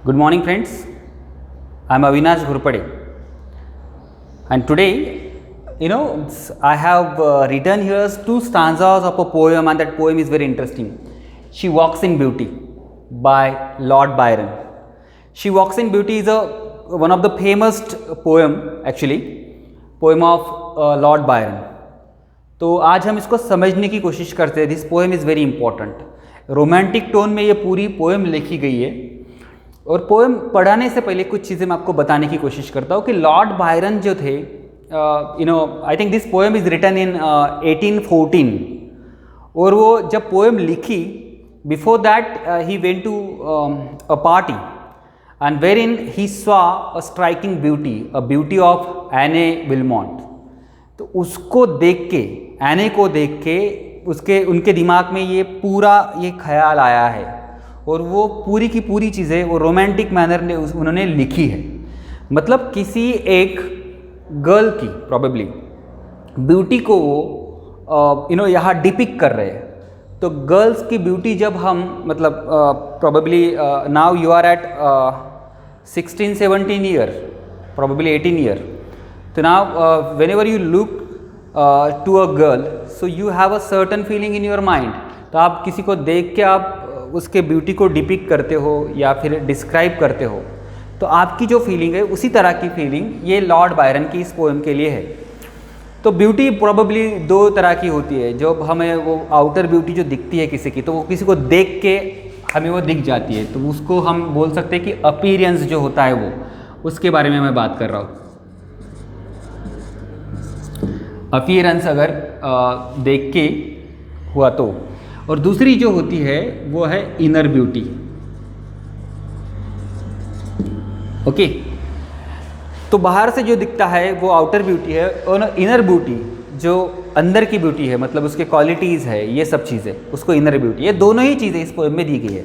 Good morning, friends. I am Avinash Ghurpade, and today, I have written here two stanzas of a poem, and that poem is very interesting. She Walks in Beauty by Lord Byron. She Walks in Beauty is one of the famous poem of Lord Byron. तो आज हम इसको समझने की कोशिश करते हैं. This poem is very important. Romantic tone में ये पूरी पोएम लिखी गई है, और पोएम पढ़ाने से पहले कुछ चीज़ें मैं आपको बताने की कोशिश करता हूँ कि लॉर्ड बायरन जो थे, I think this poem is written in 1814, और वो जब पोएम लिखी, before that he went to a party and where in he saw a striking beauty, a beauty of Anne Wilmot. तो उसको देख के, एने को देख के उनके दिमाग में ये ख्याल आया है, और वो पूरी की पूरी चीज़ें वो रोमांटिक मैनर में उन्होंने लिखी है. मतलब किसी एक गर्ल की प्रॉबेबली ब्यूटी को वो यहाँ डिपिक्ट कर रहे हैं. तो गर्ल्स की ब्यूटी जब हम मतलब probably now you are at 16-17 year, probably 18 year. तो now whenever you look to a girl, so you have a certain feeling in your mind. तो आप किसी को देख के आप उसके ब्यूटी को डिपिक्ट करते हो या फिर डिस्क्राइब करते हो, तो आपकी जो फीलिंग है उसी तरह की फीलिंग ये लॉर्ड बायरन की इस पोएम के लिए है. तो ब्यूटी प्रोबेबली दो तरह की होती है. जब हमें वो आउटर ब्यूटी जो दिखती है किसी की, तो वो किसी को देख के हमें वो दिख जाती है, तो उसको हम बोल सकते हैं कि अपीयरेंस जो होता है वो, उसके बारे में मैं बात कर रहा हूँ. अपीयरेंस अगर देख के हुआ तो. और दूसरी जो होती है वो है इनर ब्यूटी. ओके, तो बाहर से जो दिखता है वो आउटर ब्यूटी है, और इनर ब्यूटी जो अंदर की ब्यूटी है, मतलब उसके क्वालिटीज़ है, ये सब चीज़ें, उसको इनर ब्यूटी. ये दोनों ही चीज़ें इस पोएम में दी गई है.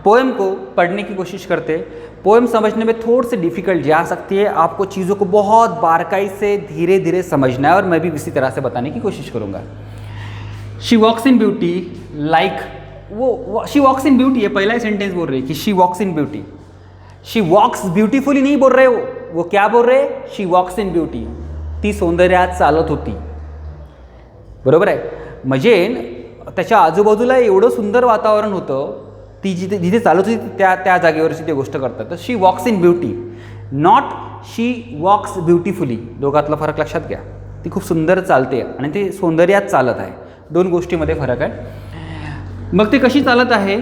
पोएम को पढ़ने की कोशिश करते. पोएम समझने में थोड़ी सी डिफ़िकल्ट जा सकती है, आपको चीज़ों को बहुत बारीकाई से धीरे धीरे समझना है, और मैं भी इसी तरह से बताने की कोशिश करूँगा. She walks in beauty like, वो शी वॉक्स इन ब्यूटी, ये पहला ही सेंटेंस बोल रही है कि she walks in beauty. She walks beautifully नहीं बोल रहे वो क्या बोल रहे? She walks in beauty. ती सौंदर्यात चालत होती. बरोबर आहे. म्हणजे त्याच्या आजूबाजूला एवढं सुंदर वातावरण होतं, ती जिथे चालत होती त्या जागेवरची ते गोष्ट करतात. तर she walks in beauty, not she walks beautifully. दोघातला फरक लक्षात घ्या. ती खूप सुंदर चालते आणि ती सौंदर्यात चालत आहे. दोन गोष्टीमध्ये फरक आहे. मग ती कशी चालत आहे?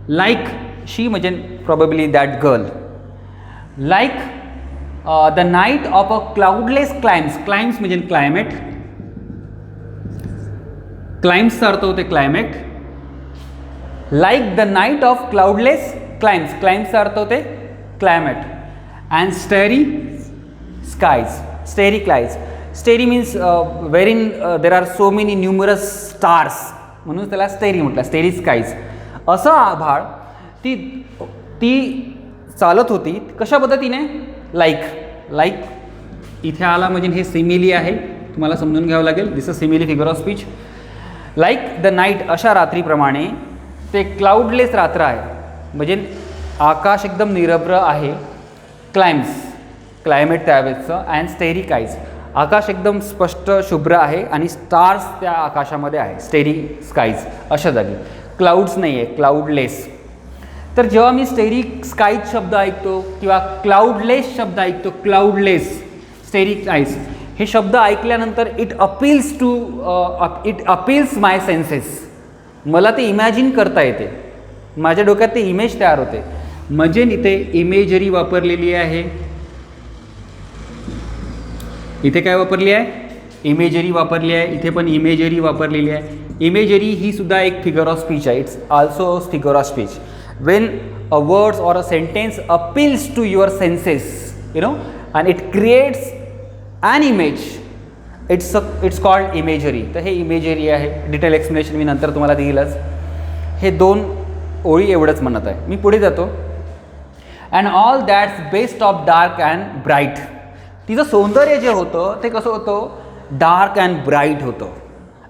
लाईक शी म्हणजे probably that girl, like the night of a cloudless climes. Climes म्हणजे क्लायमेट. क्लाइम्सचा अर्थ होते climate. Like the night of cloudless climes. क्लाइम्सचा अर्थ होते climate. And starry skies. Starry क्लाइज. Starry means wherein there are so many numerous stars, म्हणून त्याला स्टेरी म्हटलं. Starry skies. असं आभाळ ती चालत होती. कशा पद्धतीने? लाईक इथे आला म्हणजे हे सिमिली आहे, तुम्हाला समजून घ्यावं लागेल. This a simile figure of speech. Like the night, अशा रात्रीप्रमाणे. ते क्लाउडलेस रात्र आहे, म्हणजे आकाश एकदम निरभ्र आहे. क्लायमेट त्यावेळेचं. अँड स्टेरी काईज, आकाश एकदम स्पष्ट शुभ्र आहे, आणि स्टार्स त्या आकाशामध्ये आहे. स्टेरी स्काईज अशा जागी. क्लाउड्स नाही आहे, क्लाउडलेस. तर जेव्हा मी स्टेरी स्काईज शब्द ऐकतो किंवा क्लाउडलेस शब्द ऐकतो, क्लाउडलेस, स्टेरी स्काईज, हे शब्द ऐकल्यानंतर इट अपील्स माय सेन्सेस. मला ते इमॅजिन करता येते, माझ्या डोक्यात ते इमेज तयार होते. म्हणजे इथे इमेजरी वापरलेली आहे. इथे काय वापरली आहे? इमेजरी वापरली आहे. इथे पण इमेजरी वापरलेली आहे. इमेजरी ही सुद्धा एक फिगर ऑफ स्पीच आहे. It's also figure of speech. When a words or a sentence appeals to your senses, and it creates an image, it's called imagery. तर हे इमेजरी आहे. डिटेल एक्सप्लेनेशन मी नंतर तुम्हाला देईलच. हे दोन ओळी एवढंच म्हणत आहे. मी पुढे जातो. And all that's best of dark and bright. तिचं सौंदर्य जे होतं ते कसं होतं? डार्क अँड ब्राईट होतं.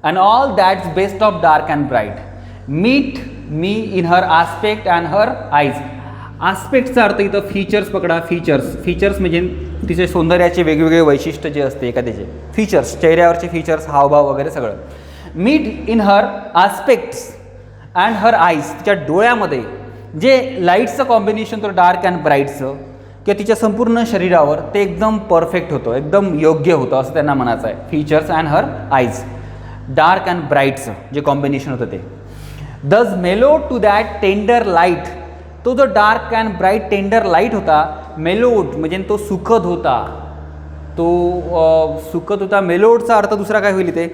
And all that's best of dark and bright meet me in her aspect and her eyes. आस्पेक्टचा अर्थ इथं फीचर्स पकडा. फीचर्स म्हणजे तिचे सौंदर्याचे वेगवेगळे वैशिष्ट्य जे असते एखाद्याचे फीचर्स, चेहऱ्यावरचे फीचर्स, हावभाव वगैरे सगळं. Meet in her aspects and her eyes, तिच्या डोळ्यामध्ये जे लाईटचं कॉम्बिनेशन तो डार्क अँड ब्राईटचं किंवा तिच्या संपूर्ण शरीरावर ते एकदम परफेक्ट होतं, एकदम योग्य होतं असं त्यांना म्हणायचं आहे. Features and her eyes, dark and ब्राईटचं जे कॉम्बिनेशन होतं ते. दज मेलो टू दॅट टेंडर लाईट, तो जो dark and bright tender light होता, मेलोड म्हणजे तो सुखद होता, तो सुखद होता. मेलोडचा अर्थ दुसरा काय होईल इथे,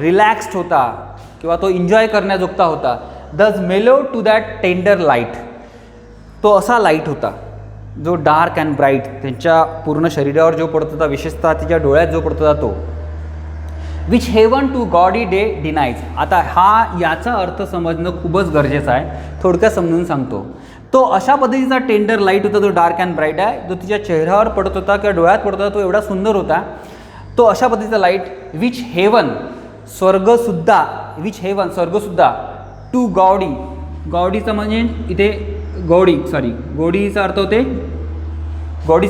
रिलॅक्स्ड होता किंवा तो एन्जॉय करण्याजोगता होता. दज मेलो टू दॅट टेंडर लाईट, तो असा लाईट होता जो डार्क अँड ब्राईट त्यांच्या पूर्ण शरीरावर जो पडत होता, विशेषतः तिच्या डोळ्यात जो पडत होता तो. Which heaven to gaudy day denies. आता याचा अर्थ समजणं खूपच गरजेचं आहे, थोडक्यात समजून सांगतो. तो अशा पद्धतीचा टेंडर लाईट होता जो डार्क अँड ब्राईट आहे, जो तिच्या चेहऱ्यावर पडत होता किंवा डोळ्यात पडत होता, तो एवढा सुंदर होता. तो अशा पद्धतीचा लाईट विच हेवन, स्वर्गसुद्धा, विच हेवन स्वर्गसुद्धा, टू गॉडी, गॉडीचा म्हणजे इथे गोडीचा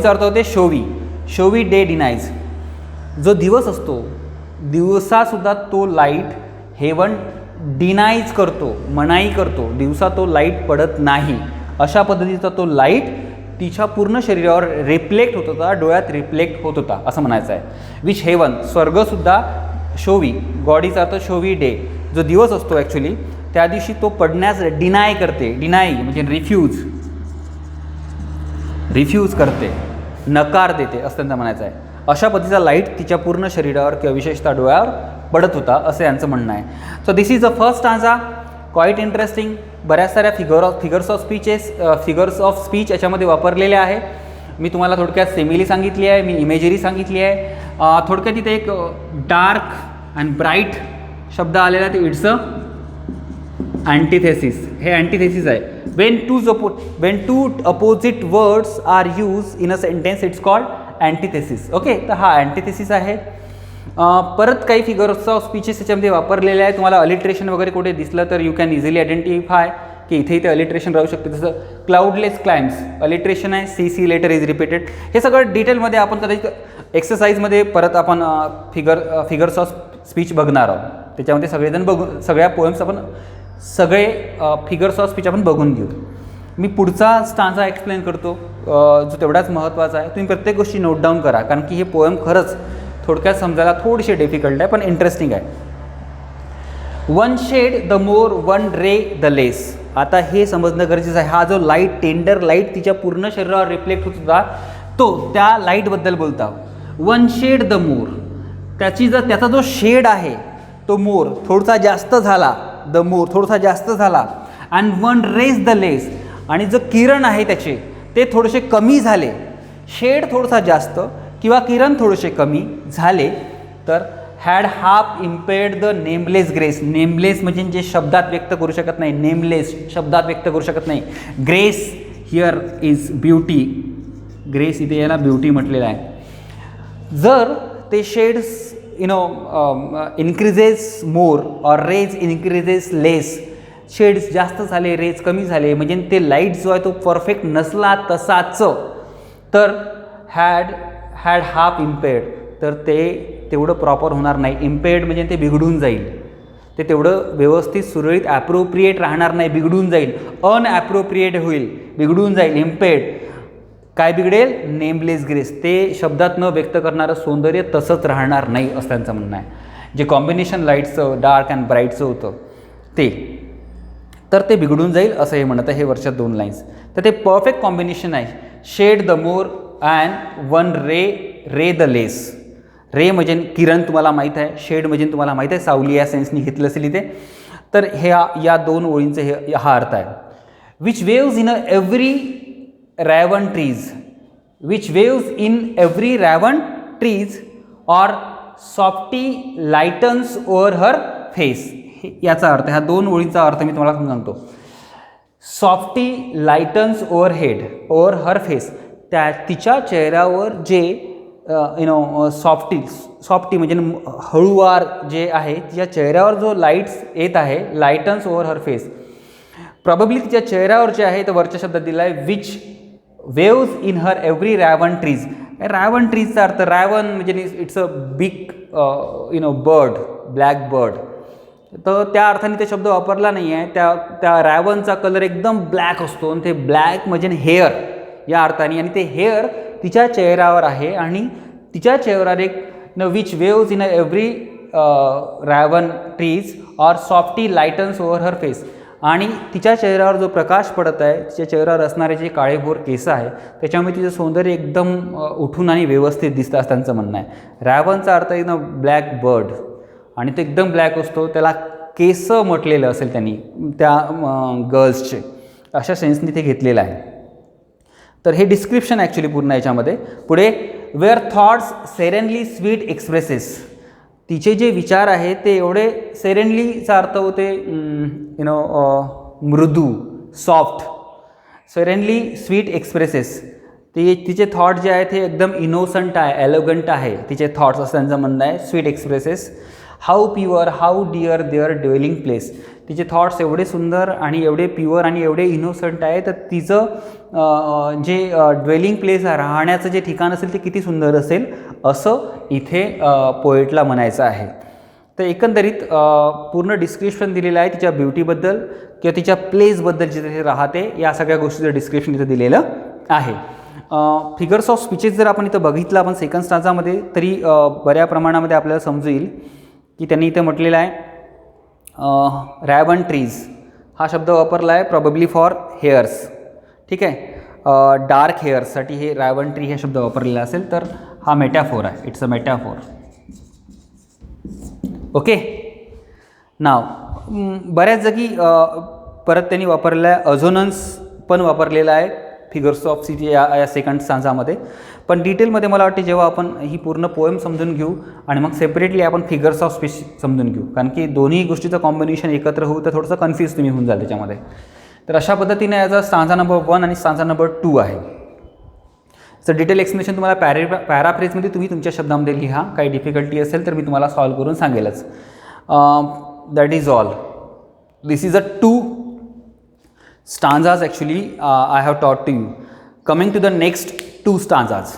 अर्थ होते शोवी डे डिनाईज. जो दिवस असतो, दिवसासुद्धा तो लाईट हेवन डिनाईज करतो, मनाई करतो, दिवसा तो लाईट पडत नाही. अशा पद्धतीचा तो लाईट तिच्या पूर्ण शरीरावर रिफ्लेक्ट होत होता, डोळ्यात रिफ्लेक्ट होत होता असं म्हणायचं आहे. विच हेवन, स्वर्गसुद्धा, शोवी, गॉडीचा अर्थ शोवी डे, जो दिवस असतो ॲक्च्युली त्या दिवशी तो पडण्यास डिनाय करते. डिनाई म्हणजे रिफ्यूज करते, नकार देते असं त्यांचं म्हणायचं आहे. अशा पद्धतीचा लाईट तिच्या पूर्ण शरीरावर किंवा विशेषतः डोळ्यावर पडत होता असं यांचं म्हणणं आहे. So this is the first stanza, quite interesting. बऱ्याच साऱ्या फिगर्स ऑफ स्पीच याच्यामध्ये वापरलेल्या आहे. मी तुम्हाला थोडक्यात सेमिली सांगितली आहे, मी इमेजरी सांगितली आहे. थोडक्यात इथे एक डार्क अँड ब्राईट शब्द आलेला आहे, इट्स अ अँटिथेसिस. हे अँटिथेसिस आहे. When two opposite words are use in a sentence it's called antithesis. Okay, तर हा अँटिथेसिस आहे. परत काही फिगर्स ऑफ स्पीचेस याच्यामध्ये वापरलेले आहे. तुम्हाला अलिट्रेशन वगैरे कुठे दिसलं तर यू कॅन इझिली आयडेंटिफाय की इथे अलिट्रेशन राहू शकते. जसं क्लाउडलेस क्लाइम्स, अलिट्रेशन आहे, सी लेटर इज रिपीटेड. हे सगळं डिटेलमध्ये आपण कदाचित एक्सरसाइजमध्ये परत आपण फिगर्स ऑफ स्पीच बघणार आहोत. त्याच्यामध्ये सगळेजण सगळ्या पोएम्स आपण फिगर्स ऑफ स्पीच आपण बघून घेऊ. मी पुढचा स्टांजा एक्सप्लेन करतो जो तेवढाच महत्त्वाचा आहे. तुम्ही प्रत्येक गोष्टी नोट डाऊन करा, कारण की हे पोएम खरंच थोडक्यात समजायला थोडीशी डिफिकल्ट आहे पण इंटरेस्टिंग आहे. One shade the more, one ray the less. आता हे समजणं गरजेचं आहे. हा जो लाईट, टेंडर लाईट तिच्या पूर्ण शरीरावर रिफ्लेक्ट होत होता, तो त्या लाईटबद्दल बोलता. वन शेड द मोर, त्याचा जो शेड आहे तो मोर थोडासा जास्त झाला, द मोर थोडासा जास्त झाला. अँड वन रेज द लेस, आणि जो किरण आहे त्याचे ते थोडेसे कमी झाले. शेड थोडासा जास्त किंवा किरण थोडेसे कमी झाले तर had half इम्पेअर्ड the nameless grace. Nameless म्हणजे जे शब्दात व्यक्त करू शकत नाही, नेमलेस शब्दात व्यक्त करू शकत नाही. Grace here is beauty, grace इथे याला ब्युटी म्हटलेलं आहे. जर ते शेड्स इन्क्रीजेस मोर और रेज इन्क्रीजेस लेस, शेड्स जास्त झाले, रेज कमी झाले, म्हणजे ते लाईट जो आहे तो परफेक्ट नसला तसाच, तर हॅड हाफ इम्पेअर्ड, तर ते तेवढं प्रॉपर होणार नाही. इम्पेअर्ड म्हणजे ते बिघडून जाईल, ते तेवढं व्यवस्थित सुरळीत ॲप्रोप्रिएट राहणार नाही, बिघडून जाईल, अनॲप्रोप्रिएट होईल, बिघडून जाईल. इम्पेअर्ड काय बिघडेल? नेमलेस ग्रेस, ते शब्दात न व्यक्त करणारं सौंदर्य तसंच राहणार नाही असं त्यांचं म्हणणं आहे. जे कॉम्बिनेशन लाईटचं, डार्क अँड ब्राईटचं होतं ते, तर ते बिघडून जाईल असं हे म्हणत आहे. हे वरच्या दोन लाईन्स, तर ते परफेक्ट कॉम्बिनेशन आहे. Shade the more and one ray the less. Ray म्हणजे किरण तुम्हाला माहीत आहे, शेड म्हणजे तुम्हाला माहीत आहे, सावली या सेन्सनी घेतलं असेल इथे. तर हे या दोन ओळींचे हा अर्थ आहे. Which waves in every raven trees, which waves in every raven trees or softly lightens over her face. याचा अर्थ, ह्या दोन ओळींचा अर्थ मी तुम्हाला सांगतो. Softly lightens over her face, तिच्या चेहऱ्यावर जे सॉफ्टी म्हणजे हळूवार जे आहे, तिच्या चेहऱ्यावर जो लाईट्स येत आहे, lightens over her face, probably तिच्या चेहऱ्यावर जे आहे तर वरच्या शब्दात दिला आहे which waves in her every raven trees. Raven ट्रीजचा अर्थ रावण म्हणजे it's a big bird, black bird. तर त्या अर्थाने ते शब्द वापरला नाही आहे. त्या रावणचा कलर एकदम ब्लॅक असतो आणि ते ब्लॅक म्हणजे हेअर या अर्थाने, आणि ते हेअर तिच्या चेहऱ्यावर आहे आणि तिच्या चेहऱ्यावर एक which waves in every raven trees or softly lightens over her face. आणि तिच्या चेहऱ्यावर जो प्रकाश पडत आहे, तिच्या चेहऱ्यावर असणारे जे काळेभोर केस आहे त्याच्यामुळे तिचं सौंदर्य एकदम उठून आणि व्यवस्थित दिसतं असं त्यांचं म्हणणं आहे. रावणचा अर्थ ब्लॅक बर्ड आणि तो एकदम ब्लॅक असतो, त्याला केस म्हटलेलं असेल त्यांनी त्या गर्ल्सचे, अशा सेन्सनी ते घेतलेलं आहे. तर हे डिस्क्रिप्शन ॲक्च्युली पूर्ण याच्यामध्ये. पुढे वेअर थॉट्स सेरेनली स्वीट एक्सप्रेसेस. तिचे जे विचार आहेत ते एवढे सेरेनलीचा अर्थ होते मृदू, सॉफ्ट. Serenely sweet expresses. तिचे थॉट जे आहेत हे एकदम इनोसंट आहे, एलोगंट आहे तिचे थॉट्स असं त्यांचं म्हणणं आहे. Sweet expresses. How pure, how dear their dwelling place. तिचे थॉट्स एवढे सुंदर आणि एवढे प्युअर आणि एवढे इनोसंट आहे, तर तिचं जे ड्वेलिंग प्लेस आहे, राहण्याचं जे ठिकाण असेल ते किती सुंदर असेल असं इथे पोएटला म्हणायचं आहे. तर एकंदरीत पूर्ण डिस्क्रिप्शन दिलेलं आहे तिच्या ब्युटीबद्दल किंवा तिच्या प्लेसबद्दल जिथे ते राहते, या सगळ्या गोष्टीचं डिस्क्रिप्शन इथं दिलेलं आहे. फिगर्स ऑफ स्पीचेस जर आपण इथं बघितलं आपण सेकंड स्टांजामध्ये, तरी बऱ्या प्रमाणामध्ये आपल्याला समजू येईल की त्यांनी इथं म्हटलेलं आहे रावण ट्रीज हा शब्द वापरला आहे प्रॉबेबली फॉर हेअर्स. ठीक आहे, डार्क हेअर्ससाठी हे रावण ट्री हा शब्द वापरलेला असेल, तर हा मेटॅफोर आहे. It's a मेटॅफोर. ओके. नाव बऱ्याच जागी परत त्यांनी वापरलेला आहे, अझोनन्स पण वापरलेला आहे फिगर्स ऑफ स्पीच या सेकंड स्टांजामध्ये. पण डिटेलमध्ये मला वाटते जेव्हा आपण ही पूर्ण पोएम समजून घेऊ आणि मग सेपरेटली आपण फिगर्स ऑफ स्पीच समजून घेऊ, कारण की दोन्ही गोष्टीचं कॉम्बिनेशन एकत्र होऊ तर थोडंसं कन्फ्यूज तुम्ही होऊन जाल त्याच्यामध्ये. तर अशा पद्धतीने याचा स्टांजा नंबर 1 आणि स्टांजा नंबर 2 आहे. तर डिटेल एक्सप्लेनेशन तुम्हाला पॅराफ्रेजमध्ये तुम्ही तुमच्या शब्दामध्ये लिहा. काही डिफिकल्टी असेल तर मी तुम्हाला सॉल्व करून सांगेलच. That is all. This is a 2 stanzas actually I have taught to you. Coming to the next 2 stanzas.